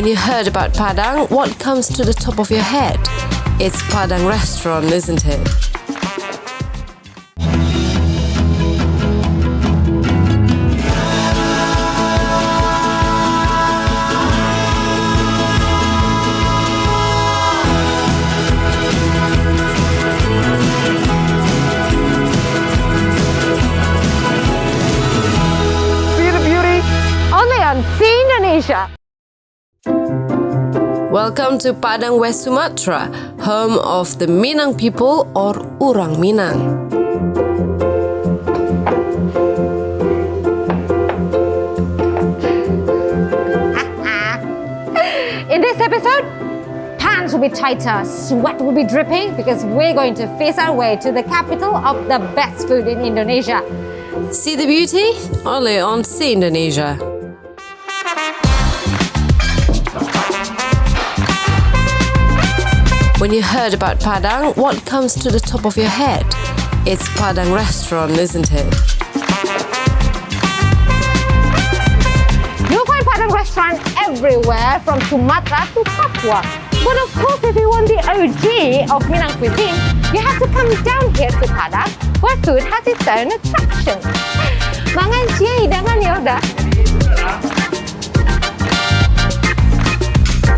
When you heard about Padang, what comes to the top of your head? It's Padang restaurant, isn't it? Indonesia. Welcome to Padang, West Sumatra, home of the Minang people or Orang Minang. In this episode, pants will be tighter, sweat will be dripping because we're going to face our way to the capital of the best food in Indonesia. See the beauty? Only on See Indonesia. When you heard about Padang, what comes to the top of your head? It's Padang restaurant, isn't it? You'll find Padang restaurant everywhere from Sumatra to Papua. But of course, if you want the OG of Minang cuisine, you have to come down here to Padang, where food has its own attraction. Mangan cie hidangan ya udah.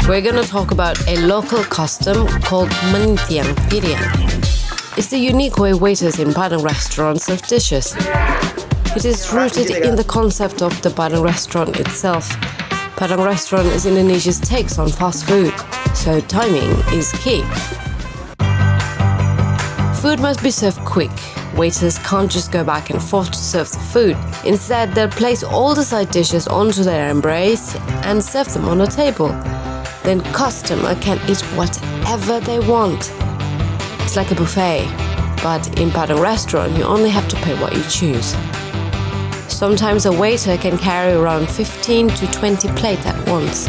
We're gonna talk about a local custom called Manitiang Piriang. It's the unique way waiters in Padang restaurants serve dishes. It is rooted in the concept of the Padang restaurant itself. Padang restaurant is Indonesia's takes on fast food, so timing is key. Food must be served quick. Waiters can't just go back and forth to serve the food. Instead, they'll place all the side dishes onto their embrace and serve them on a table. Then customer can eat whatever they want. It's like a buffet, but in Padang restaurant you only have to pay what you choose. Sometimes a waiter can carry around 15 to 20 plates at once.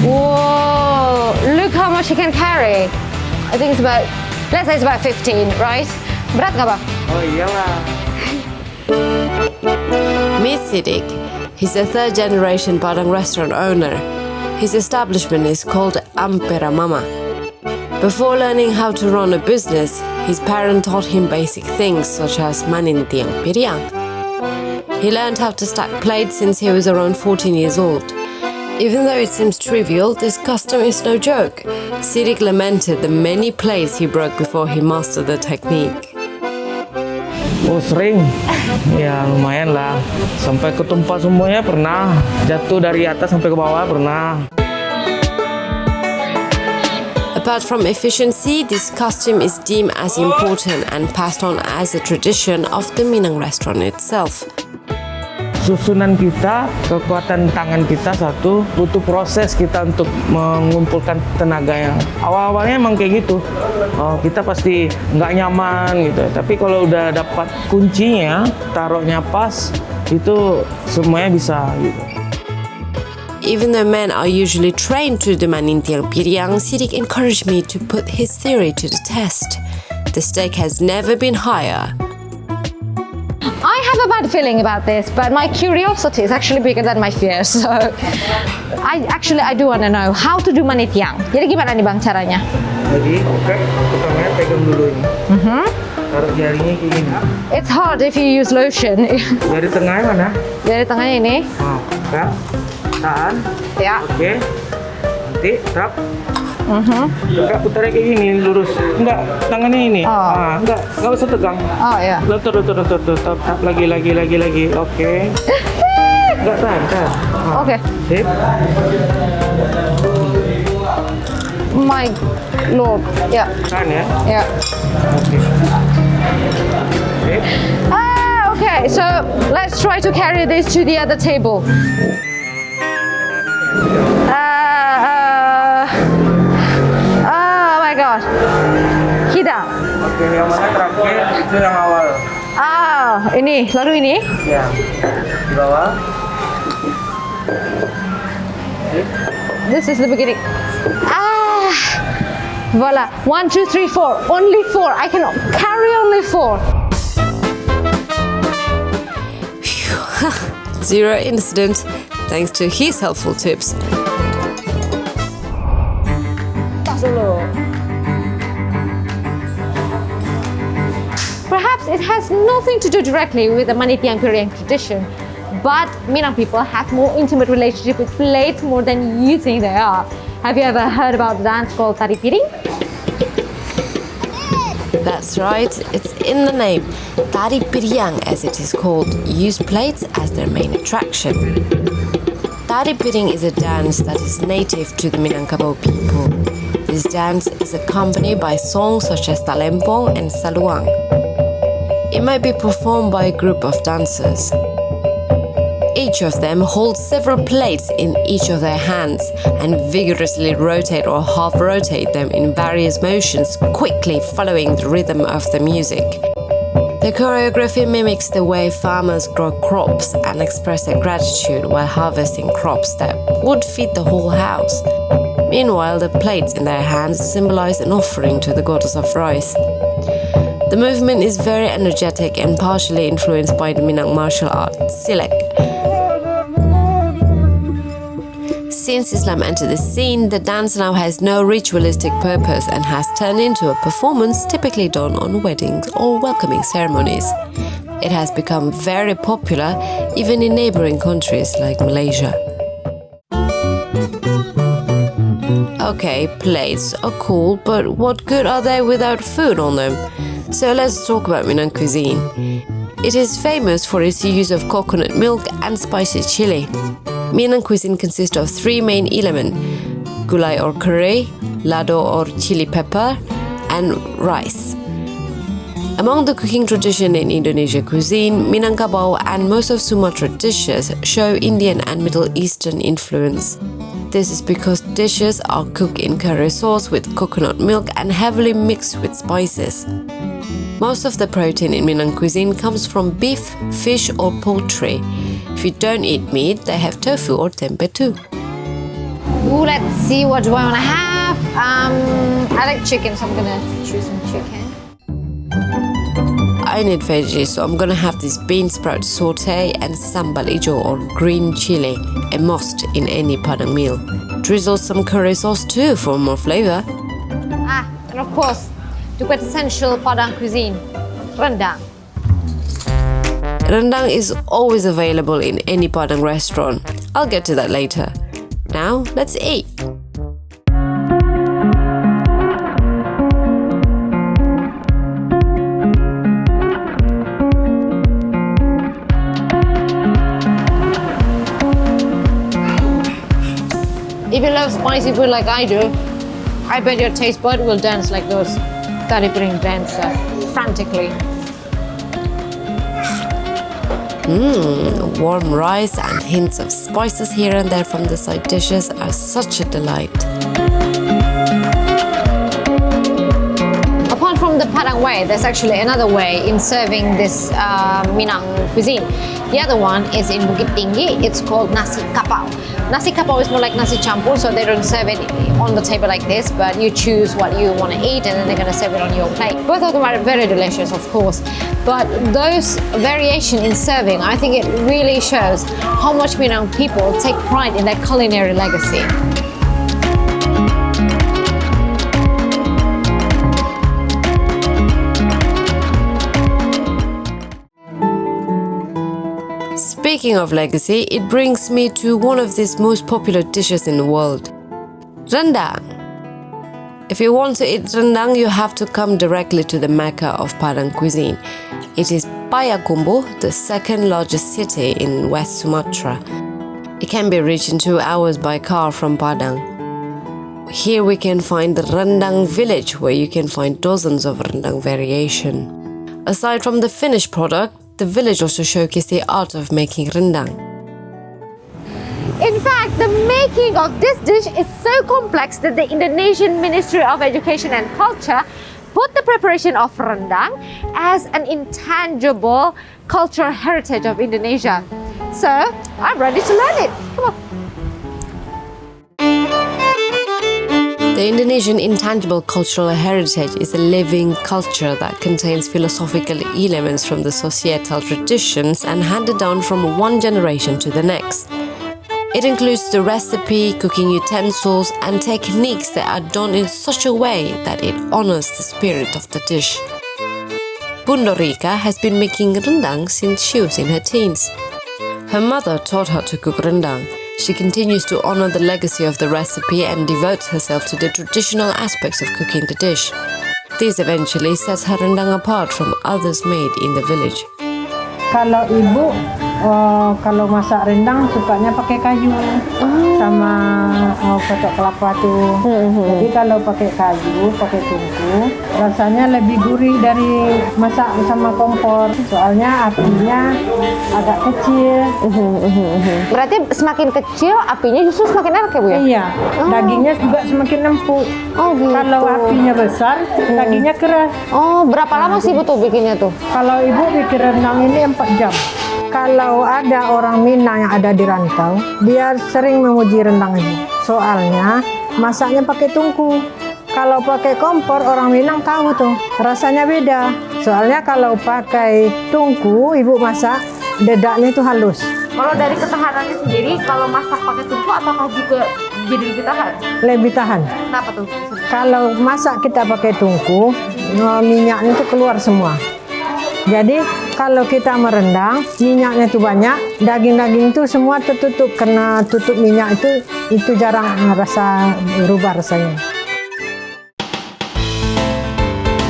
Whoa, look how much he can carry. I think it's about, let's say it's about 15, right? Berat nggak, Bang? Oh iyalah. Meet Siddiq. He's a third-generation Padang restaurant owner. His establishment is called Ampera Mama. Before learning how to run a business, his parents taught him basic things such as Manitiang Piriang. He learned how to stack plates since he was around 14 years old. Even though it seems trivial, this custom is no joke. Siddiq lamented the many plates he broke before he mastered the technique. Oh sering, ya lumayan lah. Sampai ketumpas semuanya pernah. Jatuh dari atas sampai ke bawah pernah. Apart from efficiency, this custom is deemed as important and passed on as a tradition of the Minang restaurant itself. Susunan kita, kekuatan tangan kita satu, butuh proses kita untuk mengumpulkan tenaganya. Awal-awalnya emang kayak gitu, kita pasti nggak nyaman gitu. Tapi kalau udah dapat kuncinya, taruhnya pas, itu semuanya bisa gitu. Even though men are usually trained to the Manitiang Piriang, Siddiq encouraged me to put his theory to the test. The stake has never been higher. I have a bad feeling about this, but my curiosity is actually bigger than my fear. So, I do want to know how to do manitiang. Jadi gimana nih Bang caranya? Jadi, pertamanya pegang dulu ini. Taruh jarinya kayak gini. It's hard if you use lotion. Jari tengahnya mana? Jari tengahnya ini. Kan? Tahan. Ya. Oke. Nanti tap. Enggak putarnya kayak gini lurus. Enggak, tangannya ini. Enggak usah tegang. Oh ya. Letur. Tap lagi. Oke. Enggak tahan. Oke. Sip. My lord. Ya. Tahan ya. Ya. Oke. Sip. Okay. So let's try to carry this to the other table. Oh my god. Hidang. Oke, yang mana terakhir itu yang awal. Ini, lalu ini. Ya. Di bawah. This is the beginning. Voila. 1, 2, 3, 4. Only 4. I can carry only 4. Zero incident. thanks to his helpful tips. Perhaps it has nothing to do directly with the Manitiang Piring tradition, but Minang people have more intimate relationship with plates more than you think they are. Have you ever heard about the dance called Tari Piring? That's right, it's in the name. Tari Piring, as it is called, use plates as their main attraction. Tari Piring is a dance that is native to the Minangkabau people. This dance is accompanied by songs such as Talempong and Saluang. It might be performed by a group of dancers. Each of them holds several plates in each of their hands and vigorously rotate or half-rotate them in various motions, quickly following the rhythm of the music. The choreography mimics the way farmers grow crops and express their gratitude while harvesting crops that would feed the whole house. Meanwhile, the plates in their hands symbolize an offering to the goddess of rice. The movement is very energetic and partially influenced by the Minang martial art, Silek. Since Islam entered the scene, the dance now has no ritualistic purpose and has turned into a performance typically done on weddings or welcoming ceremonies. It has become very popular even in neighboring countries like Malaysia. Okay, plates are cool, but what good are they without food on them? So let's talk about Minang cuisine. It is famous for its use of coconut milk and spicy chili. Minang cuisine consists of three main elements: gulai or curry, lado or chili pepper, and rice. Among the cooking tradition in Indonesia cuisine, Minangkabau and most of Sumatra dishes show Indian and Middle Eastern influence. This is because dishes are cooked in curry sauce with coconut milk and heavily mixed with spices. Most of the protein in Minang cuisine comes from beef, fish or poultry. If you don't eat meat, they have tofu or tempeh too. Ooh, let's see, what do I want to have? I like chicken, so I'm gonna choose some chicken. I need veggies, so I'm gonna have this bean sprout saute and sambal ijo or green chili, a must in any Padang meal. Drizzle some curry sauce too for more flavor. And of course, the quintessential Padang cuisine, rendang. Rendang is always available in any Padang restaurant. I'll get to that later. Now, let's eat. If you love spicy food like I do, I bet your taste bud will dance like those Tari Piring dancer, frantically. Warm rice and hints of spices here and there from the side dishes are such a delight. Apart from the Padang way, there's actually another way in serving this Minang cuisine. The other one is in Bukit Tinggi. It's called nasi kapau. Nasi kapau is more like nasi campur, so they don't serve it on the table like this, but you choose what you want to eat and then they're going to serve it on your plate. Both of them are very delicious, of course, but those variation in serving, I think it really shows how much Minang people take pride in their culinary legacy. Speaking of legacy, it brings me to one of these most popular dishes in the world, rendang. If you want to eat rendang, you have to come directly to the Mecca of Padang cuisine. It is Payakumbuh, the second largest city in West Sumatra. It can be reached in 2 hours by car from Padang. Here we can find the rendang village, where you can find dozens of rendang variation. Aside from the finished product, the village also showcases the art of making rendang. In fact, the making of this dish is so complex that the Indonesian Ministry of Education and Culture put the preparation of rendang as an intangible cultural heritage of Indonesia. So, I'm ready to learn it. Come on. The Indonesian intangible cultural heritage is a living culture that contains philosophical elements from the societal traditions and handed down from one generation to the next. It includes the recipe, cooking utensils, and techniques that are done in such a way that it honors the spirit of the dish. Bunda Rika has been making rendang since she was in her teens. Her mother taught her to cook rendang. She continues to honor the legacy of the recipe and devotes herself to the traditional aspects of cooking the dish. This eventually sets her rendang apart from others made in the village. Kalau ibu, kalau masak rendang sukanya pakai kayu sama kotak kelapa tuh. Jadi kalau pakai kayu, pakai tungku, rasanya lebih gurih dari masak sama kompor. Soalnya apinya agak kecil. Berarti semakin kecil apinya justru semakin enak ya Bu ya? Iya, dagingnya juga semakin empuk. Oh gitu. Kalau apinya besar, dagingnya keras. Oh, berapa lama sih Bu tuh bikinnya tuh? Kalau ibu bikin rendang ini 4 jam. Kalau ada orang Minang yang ada di rantau, dia sering memuji rendang ini. Soalnya masaknya pakai tungku. Kalau pakai kompor, orang Minang tahu tuh, rasanya beda. Soalnya kalau pakai tungku, ibu masak, dedaknya itu halus. Kalau dari ketahanannya sendiri, kalau masak pakai tungku apakah juga jadi lebih tahan? Lebih tahan. Kenapa tuh? Kalau masak kita pakai tungku, minyaknya itu keluar semua. Jadi kalau kita merendang, minyaknya itu banyak, daging-daging itu semua tertutup. Kena tutup minyak itu jarang rasa berubah rasanya.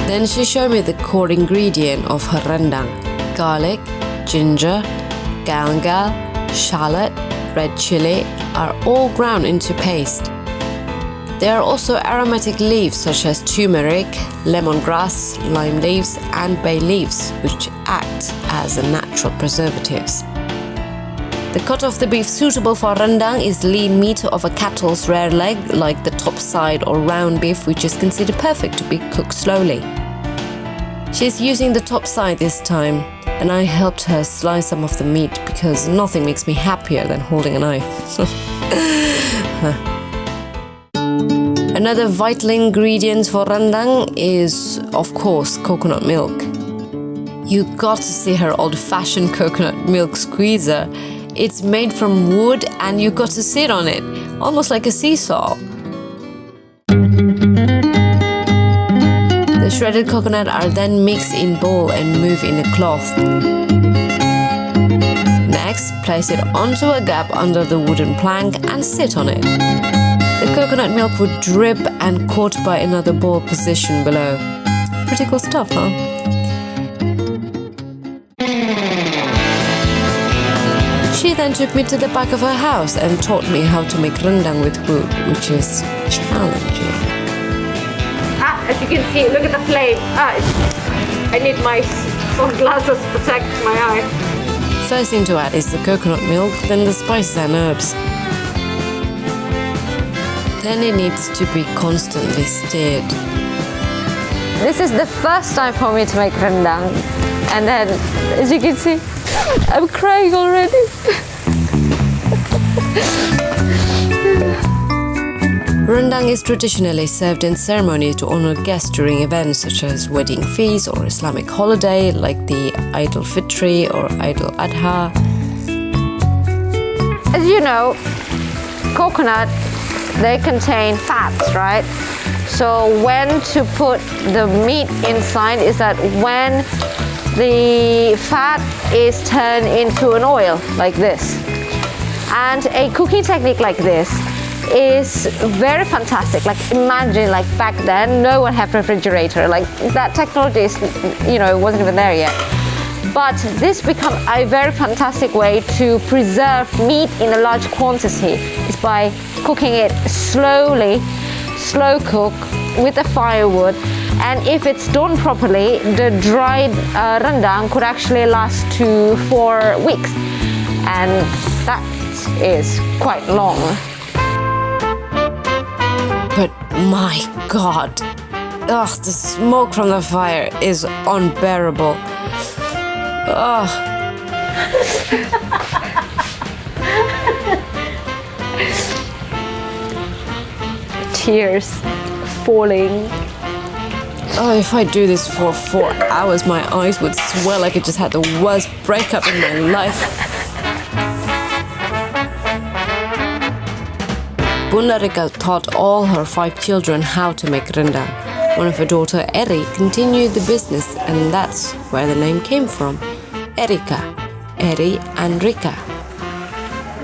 Then she showed me the core ingredient of her rendang. Garlic, ginger, galangal, shallot, red chili are all ground into paste. There are also aromatic leaves such as turmeric, lemongrass, lime leaves, and bay leaves, which act as natural preservatives. The cut of the beef suitable for rendang is lean meat of a cattle's rear leg, like the top side or round beef, which is considered perfect to be cooked slowly. She's using the top side this time, and I helped her slice some of the meat because nothing makes me happier than holding a knife. Another vital ingredient for rendang is, of course, coconut milk. You got to see her old-fashioned coconut milk squeezer. It's made from wood and you got to sit on it, almost like a seesaw. The shredded coconut are then mixed in bowl and moved in a cloth. Next, place it onto a gap under the wooden plank and sit on it. The coconut milk would drip and caught by another bowl position below. Pretty cool stuff, huh? She then took me to the back of her house and taught me how to make rendang with wood, which is challenging. As you can see, look at the flame. I need my sunglasses to protect my eye. First thing to add is the coconut milk, then the spices and herbs. Then it needs to be constantly stirred. This is the first time for me to make rendang. And then, as you can see, I'm crying already. Rendang is traditionally served in ceremonies to honor guests during events such as wedding feast or Islamic holiday like the Eid al-Fitr or Eid al-Adha. As you know, coconut, they contain fats, right? So when to put the meat inside is that when the fat is turned into an oil like this. And a cooking technique like this is very fantastic. Like imagine, like back then, no one had refrigerator. Like that technology is, wasn't even there yet. But this become a very fantastic way to preserve meat in a large quantity is by cooking it slowly, slow cook with the firewood. And if it's done properly, the dried rendang could actually last 4 weeks. And that is quite long. But my God, the smoke from the fire is unbearable. Tears falling. If I do this for 4 hours, my eyes would swell like I just had the worst breakup in my life. Bunda Rika taught all her 5 children how to make rendang. One of her daughter, Eri, continued the business, and that's where the name came from. Erika, Eri and Rika.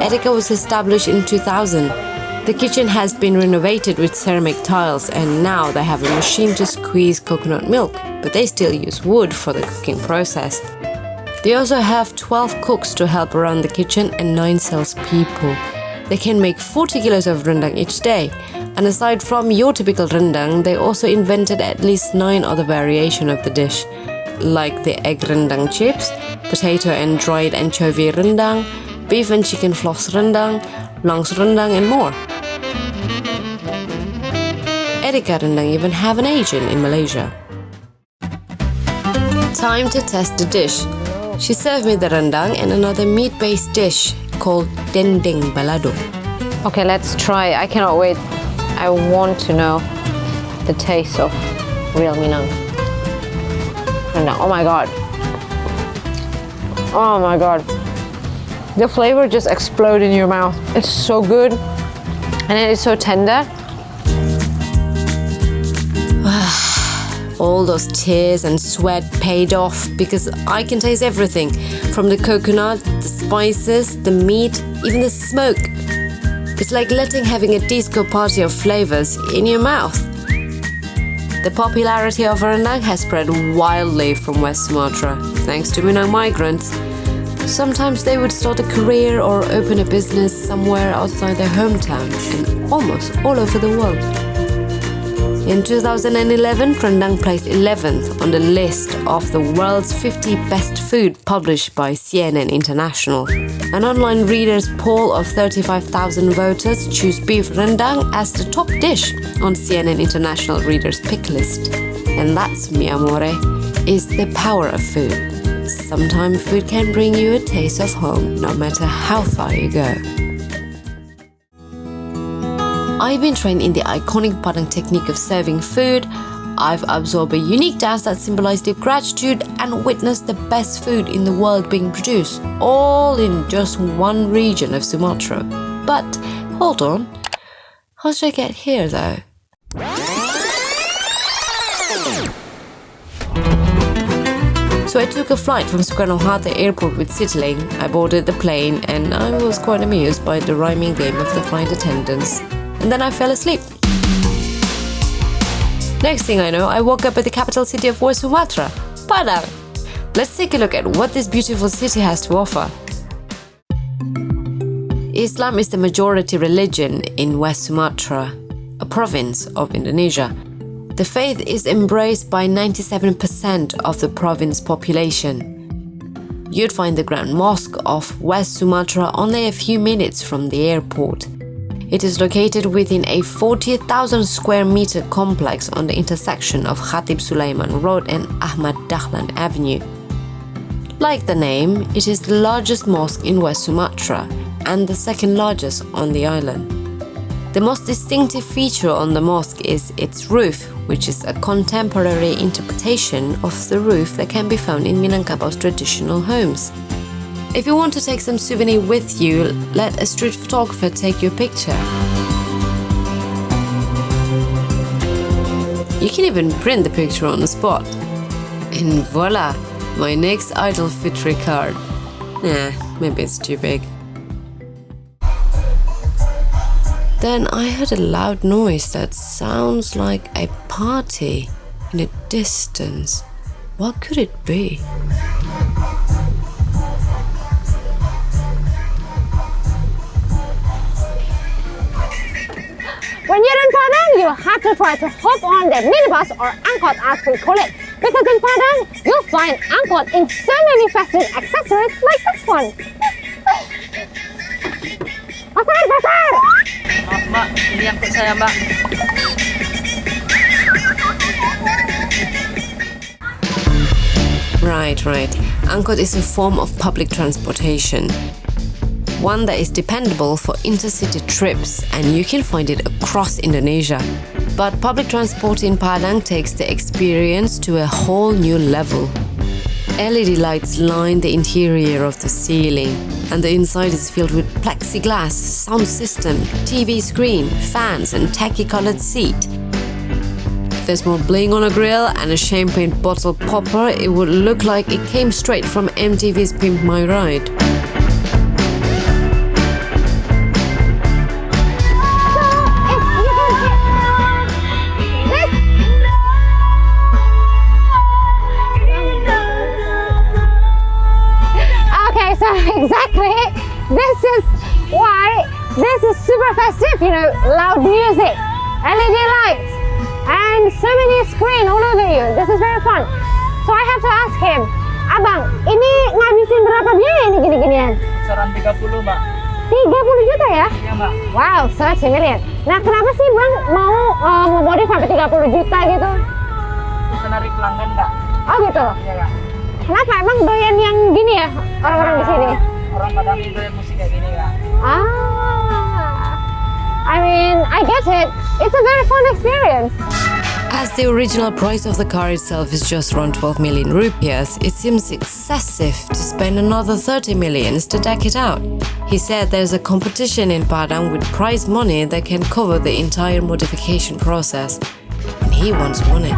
Erika was established in 2000. The kitchen has been renovated with ceramic tiles, and now they have a machine to squeeze coconut milk, but they still use wood for the cooking process. They also have 12 cooks to help around the kitchen and 9 salespeople. They can make 40 kilos of rendang each day. And aside from your typical rendang, they also invented at least 9 other variations of the dish, like the egg rendang chips, potato and dried anchovy rendang, beef and chicken floss rendang, lungs rendang, and more. Erika Rendang even have an agent in Malaysia. Time to test the dish. She served me the rendang and another meat-based dish called dendeng balado. Okay, let's try. I cannot wait. I want to know the taste of real Minang. Rendang. Oh my god. Oh my god. The flavor just exploded in your mouth. It's so good. And it is so tender. All those tears and sweat paid off because I can taste everything, from the coconut, the spices, the meat, even the smoke. It's like having a disco party of flavors in your mouth. The popularity of rendang has spread wildly from West Sumatra, thanks to Minang migrants. Sometimes they would start a career or open a business somewhere outside their hometown and almost all over the world. In 2011, rendang placed 11th on the list of the world's 50 best food published by CNN International. An online readers' poll of 35,000 voters choose beef rendang as the top dish on CNN International readers' pick list. And that's, mi amore, is the power of food. Sometimes food can bring you a taste of home, no matter how far you go. I've been trained in the iconic Padang technique of serving food. I've absorbed a unique dance that symbolized deep gratitude and witnessed the best food in the world being produced, all in just one region of Sumatra. But, hold on, how did I get here though? So I took a flight from Soekarno-Hatta Airport with Citylink. I boarded the plane and I was quite amused by the rhyming game of the flight attendants. And then I fell asleep. Next thing I know, I woke up at the capital city of West Sumatra, Padang. Let's take a look at what this beautiful city has to offer. Islam is the majority religion in West Sumatra, a province of Indonesia. The faith is embraced by 97% of the province population. You'd find the Grand Mosque of West Sumatra only a few minutes from the airport. It is located within a 40,000 square meter complex on the intersection of Khatib Sulaiman Road and Ahmad Dahlan Avenue. Like the name, it is the largest mosque in West Sumatra and the second largest on the island. The most distinctive feature on the mosque is its roof, which is a contemporary interpretation of the roof that can be found in Minangkabau's traditional homes. If you want to take some souvenir with you, let a street photographer take your picture. You can even print the picture on the spot. And voila, my next Idol Fitri card. Maybe it's too big. Then I heard a loud noise that sounds like a party in the distance. What could it be? When you're in Padang, you have to try to hop on the minibus or angkot as we call it. Because in Padang, you'll find angkot in so many festive accessories like this one. Pasar, pasar! Mbak, ini angkot saya, Mbak. Right. Angkot is a form of public transportation. One that is dependable for intercity trips, and you can find it across Indonesia. But public transport in Padang takes the experience to a whole new level. LED lights line the interior of the ceiling, and the inside is filled with plexiglass, sound system, TV screen, fans, and tacky-colored seat. If there's more bling on a grill and a champagne bottle popper, it would look like it came straight from MTV's Pimp My Ride. Exactly, this is why this is super festive, loud music, LED lights, and so many screen all over you. This is very fun. So I have to ask him, Abang, ini ngabisin berapa biaya ini gini-ginian? Kisaran 30, Mbak. 30 juta ya? Iya, Mbak. Wow, 30 million. Nah, kenapa sih Bang mau memodif sampai 30 juta gitu? Bisa narik pelanggan, Kak. Oh gitu? Iya, Kak. Kenapa? Emang doyan yang gini ya orang-orang di sini? Orang Padang itu doyan musik kayak gini, Kak. I mean, I get it. It's a very fun experience. As the original price of the car itself is just around 12 million rupiahs, it seems excessive to spend another 30 millions to deck it out. He said there's a competition in Padang with prize money that can cover the entire modification process, and he wants money.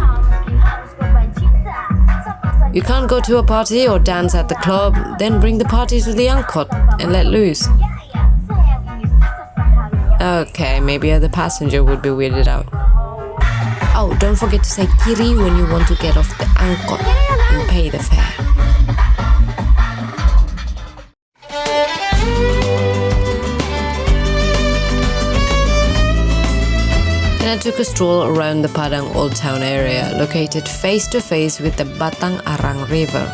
You can't go to a party or dance at the club, then bring the party to the angkot and let loose. Okay, maybe the passenger would be weirded out. Oh, don't forget to say kiri when you want to get off the angkot and pay the fare. And I took a stroll around the Padang Old Town area, located face to face with the Batang Arang River.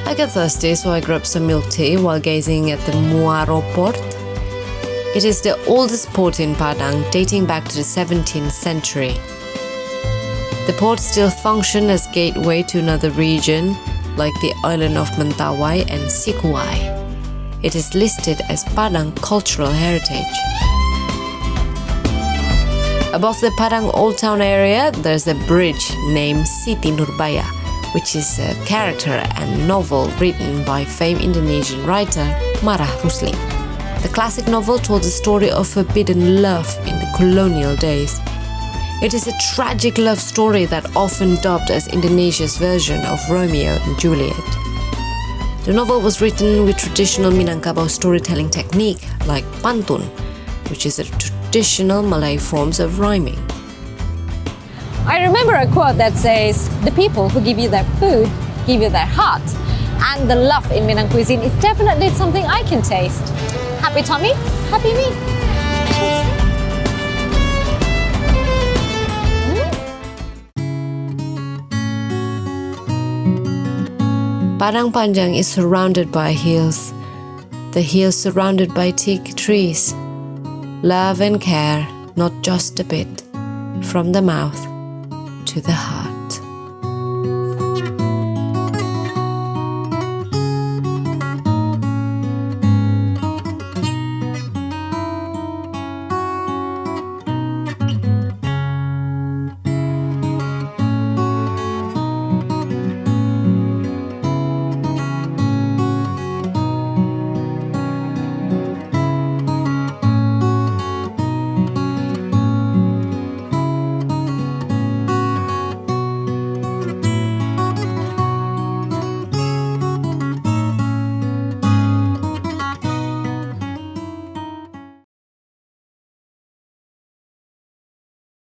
I got thirsty, so I grabbed some milk tea while gazing at the Muaro port. It is the oldest port in Padang, dating back to the 17th century. The port still functions as gateway to another region, like the island of Mentawai and Sikuai. It is listed as Padang Cultural Heritage. Above the Padang Old Town area, there's a bridge named Siti Nurbaya, which is a character and novel written by famed Indonesian writer Marah Rusli. The classic novel told the story of forbidden love in the colonial days. It is a tragic love story that often dubbed as Indonesia's version of Romeo and Juliet. The novel was written with traditional Minangkabau storytelling technique like pantun, which is a traditional Malay forms of rhyming. I remember a quote that says, "The people who give you their food give you their heart." And the love in Minang cuisine is definitely something I can taste. Happy tummy, happy me. Padang Panjang is surrounded by hills. The hills surrounded by teak trees. Love and care, not just a bit, from the mouth to the heart.